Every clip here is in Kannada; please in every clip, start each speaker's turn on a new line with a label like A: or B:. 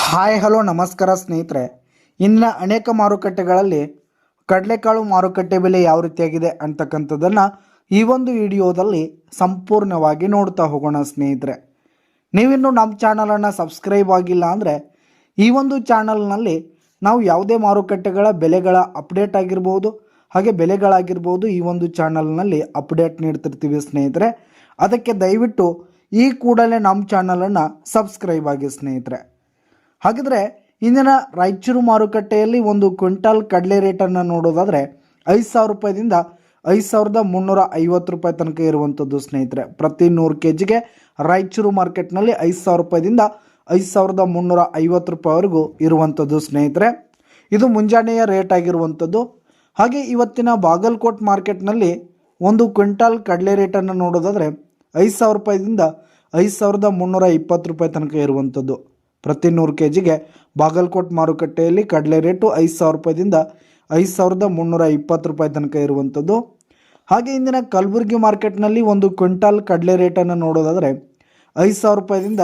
A: ಹಾಯ್ ಹಲೋ ನಮಸ್ಕಾರ ಸ್ನೇಹಿತರೆ. ಇಂದಿನ ಅನೇಕ ಮಾರುಕಟ್ಟೆಗಳಲ್ಲಿ ಕಡಲೆಕಾಳು ಮಾರುಕಟ್ಟೆ ಬೆಲೆ ಯಾವ ರೀತಿಯಾಗಿದೆ ಅಂತಕ್ಕಂಥದ್ದನ್ನು ಈ ಒಂದು ವಿಡಿಯೋದಲ್ಲಿ ಸಂಪೂರ್ಣವಾಗಿ ನೋಡ್ತಾ ಹೋಗೋಣ ಸ್ನೇಹಿತರೆ. ನೀವಿನ್ನು ನಮ್ಮ ಚಾನಲನ್ನು ಸಬ್ಸ್ಕ್ರೈಬ್ ಆಗಿಲ್ಲ ಅಂದರೆ ಈ ಒಂದು ಚಾನಲ್ನಲ್ಲಿ ನಾವು ಯಾವುದೇ ಮಾರುಕಟ್ಟೆಗಳ ಬೆಲೆಗಳ ಅಪ್ಡೇಟ್ ಆಗಿರ್ಬೋದು, ಹಾಗೆ ಬೆಲೆಗಳಾಗಿರ್ಬೋದು ಈ ಒಂದು ಚಾನಲ್ನಲ್ಲಿ ಅಪ್ಡೇಟ್ ನೀಡ್ತಿರ್ತೀವಿ ಸ್ನೇಹಿತರೆ. ಅದಕ್ಕೆ ದಯವಿಟ್ಟು ಈ ಕೂಡಲೇ ನಮ್ಮ ಚಾನಲನ್ನು ಸಬ್ಸ್ಕ್ರೈಬ್ ಆಗಿ ಸ್ನೇಹಿತರೆ. ಹಾಗಿದ್ರೆ ಇಂದಿನ ರಾಯಚೂರು ಮಾರುಕಟ್ಟೆಯಲ್ಲಿ ಒಂದು ಕ್ವಿಂಟಾಲ್ ಕಡಲೆ ರೇಟನ್ನು ನೋಡೋದಾದರೆ 5,000 ರೂಪಾಯಿದಿಂದ 5,350 ರೂಪಾಯಿ ತನಕ ಇರುವಂಥದ್ದು ಸ್ನೇಹಿತರೆ. ಪ್ರತಿ 100 kgಗೆ ರಾಯಚೂರು ಮಾರ್ಕೆಟ್ನಲ್ಲಿ 5,000 ರೂಪಾಯಿದಿಂದ 5,350 ರೂಪಾಯಿವರೆಗೂ ಇರುವಂಥದ್ದು ಸ್ನೇಹಿತರೆ. ಇದು ಮುಂಜಾನೆಯ ರೇಟ್ ಆಗಿರುವಂಥದ್ದು. ಹಾಗೆ ಇವತ್ತಿನ ಬಾಗಲಕೋಟ್ ಮಾರ್ಕೆಟ್ನಲ್ಲಿ ಒಂದು ಕ್ವಿಂಟಾಲ್ ಕಡಲೆ ರೇಟನ್ನು ನೋಡೋದಾದರೆ 5,000 ರೂಪಾಯಿದಿಂದ 5,320 ರೂಪಾಯಿ ತನಕ ಇರುವಂಥದ್ದು. ಪ್ರತಿ 100 kgಗೆ ಬಾಗಲಕೋಟ್ ಮಾರುಕಟ್ಟೆಯಲ್ಲಿ ಕಡಲೆ ರೇಟು 5,000 ರೂಪಾಯಿದಿಂದ 5,320 ರೂಪಾಯಿ ತನಕ ಇರುವಂಥದ್ದು. ಹಾಗೆ ಇಂದಿನ ಕಲಬುರಗಿ ಮಾರ್ಕೆಟ್ನಲ್ಲಿ ಒಂದು ಕ್ವಿಂಟಾಲ್ ಕಡಲೆ ರೇಟನ್ನು ನೋಡೋದಾದರೆ 5,000 ರೂಪಾಯಿದಿಂದ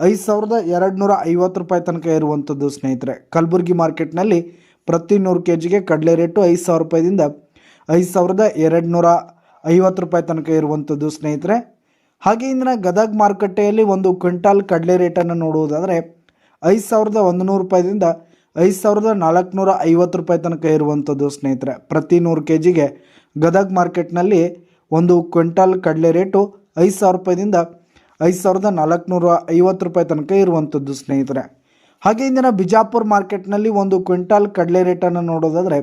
A: 5,250 ರೂಪಾಯಿ ತನಕ ಇರುವಂಥದ್ದು ಸ್ನೇಹಿತರೆ. ಕಲಬುರಗಿ ಮಾರ್ಕೆಟ್ನಲ್ಲಿ ಪ್ರತಿ 100 kgಗೆ ಕಡಲೆ ರೇಟು 5,000 ರೂಪಾಯಿದಿಂದ 5,250 ರೂಪಾಯಿ ತನಕ ಇರುವಂಥದ್ದು ಸ್ನೇಹಿತರೆ. ಹಾಗೆ ಇಂದಿನ ಗದಗ ಮಾರುಕಟ್ಟೆಯಲ್ಲಿ ಒಂದು ಕ್ವಿಂಟಾಲ್ ಕಡಲೆ ರೇಟನ್ನು ನೋಡುವುದಾದರೆ 5,100 ರೂಪಾಯಿದಿಂದ 5,450 ರೂಪಾಯಿ ತನಕ ಇರುವಂಥದ್ದು ಸ್ನೇಹಿತರೆ. ಪ್ರತಿ 100 kgಗೆ ಗದಗ ಮಾರ್ಕೆಟ್ನಲ್ಲಿ ಒಂದು ಕ್ವಿಂಟಾಲ್ ಕಡಲೆ ರೇಟು 5,000 ರೂಪಾಯಿದಿಂದ 5,450 ರೂಪಾಯಿ ತನಕ ಇರುವಂಥದ್ದು ಸ್ನೇಹಿತರೆ. ಹಾಗೆ ಇಂದಿನ ಬಿಜಾಪುರ ಮಾರ್ಕೆಟ್ನಲ್ಲಿ ಒಂದು ಕ್ವಿಂಟಾಲ್ ಕಡಲೆ ರೇಟನ್ನು ನೋಡೋದಾದರೆ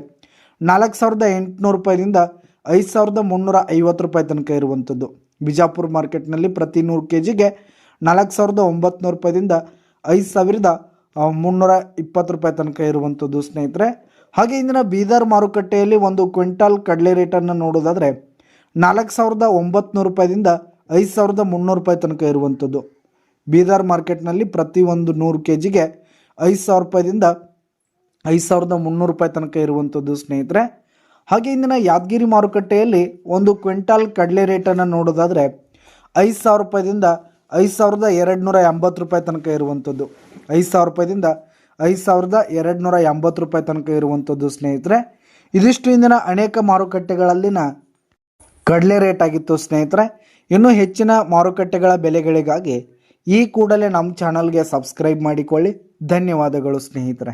A: 4,800 ರೂಪಾಯಿದಿಂದ 5,350 ರೂಪಾಯಿ ತನಕ ಇರುವಂಥದ್ದು. ಬಿಜಾಪುರ ಮಾರ್ಕೆಟ್ನಲ್ಲಿ ಪ್ರತಿ 100 kgಗೆ 4,900 ರೂಪಾಯಿದಿಂದ 5,320 ರೂಪಾಯಿ ತನಕ ಇರುವಂಥದ್ದು ಸ್ನೇಹಿತರೆ. ಹಾಗೆ ಇಂದಿನ ಬೀದರ್ ಮಾರುಕಟ್ಟೆಯಲ್ಲಿ ಒಂದು ಕ್ವಿಂಟಾಲ್ ಕಡಲೆ ರೇಟನ್ನು ನೋಡೋದಾದರೆ 4,900 ರೂಪಾಯಿದಿಂದ 5,300 ರೂಪಾಯಿ ತನಕ ಇರುವಂಥದ್ದು. ಬೀದರ್ ಮಾರ್ಕೆಟ್ನಲ್ಲಿ ಪ್ರತಿ ಒಂದು 100 kgಗೆ 5,000 ರೂಪಾಯಿದಿಂದ 5,300 ರೂಪಾಯಿ ತನಕ ಇರುವಂಥದ್ದು ಸ್ನೇಹಿತರೆ. ಹಾಗೆ ಇಂದಿನ ಯಾದಗಿರಿ ಮಾರುಕಟ್ಟೆಯಲ್ಲಿ ಒಂದು ಕ್ವಿಂಟಾಲ್ ಕಡಲೆ ರೇಟನ್ನು ನೋಡೋದಾದರೆ 5,000 ರೂಪಾಯಿದಿಂದ 5,280 ರೂಪಾಯಿ ತನಕ ಇರುವಂಥದ್ದು. 5,000 ರೂಪಾಯಿದಿಂದ 5,280 ರೂಪಾಯಿ ತನಕ ಇರುವಂಥದ್ದು ಸ್ನೇಹಿತರೆ. ಇದಿಷ್ಟು ಇಂದಿನ ಅನೇಕ ಮಾರುಕಟ್ಟೆಗಳಲ್ಲಿನ ಕಡಲೆ ರೇಟ್ ಆಗಿತ್ತು ಸ್ನೇಹಿತರೆ. ಇನ್ನೂ ಹೆಚ್ಚಿನ ಮಾರುಕಟ್ಟೆಗಳ ಬೆಲೆಗಳಿಗಾಗಿ ಈ ಕೂಡಲೇ ನಮ್ಮ ಚಾನಲ್ಗೆ ಸಬ್ಸ್ಕ್ರೈಬ್ ಮಾಡಿಕೊಳ್ಳಿ. ಧನ್ಯವಾದಗಳು ಸ್ನೇಹಿತರೆ.